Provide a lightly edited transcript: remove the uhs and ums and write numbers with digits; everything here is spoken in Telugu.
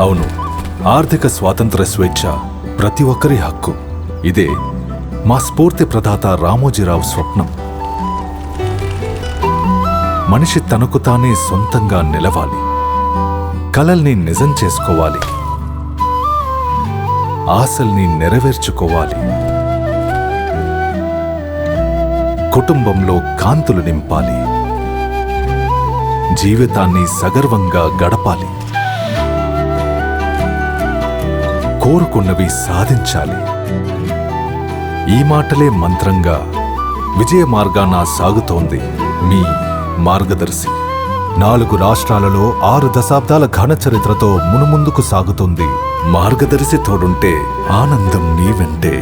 అవును, ఆర్థిక స్వాతంత్ర స్వేచ్ఛ ప్రతి ఒక్కరి హక్కు. ఇదే మా స్ఫూర్తి ప్రదాత రామోజీరావు స్వప్నం. మనిషి తనకు తానే సొంతంగా నిలవాలి, కలల్ని నిజం చేసుకోవాలి, ఆశల్ని నెరవేర్చుకోవాలి, కుటుంబంలో కాంతులు నింపాలి, జీవితాన్ని సగర్వంగా గడపాలి, కోరుకున్నవి సాధించాలి. ఈ మాటలే మంత్రంగా విజయ మార్గాన సాగుతోంది మీ మార్గదర్శి. 4 రాష్ట్రాలలో 6 దశాబ్దాల ఘన చరిత్రతో మునుముందుకు సాగుతుంది మార్గదర్శి. తోడుంటే ఆనందం నీ వెంటే.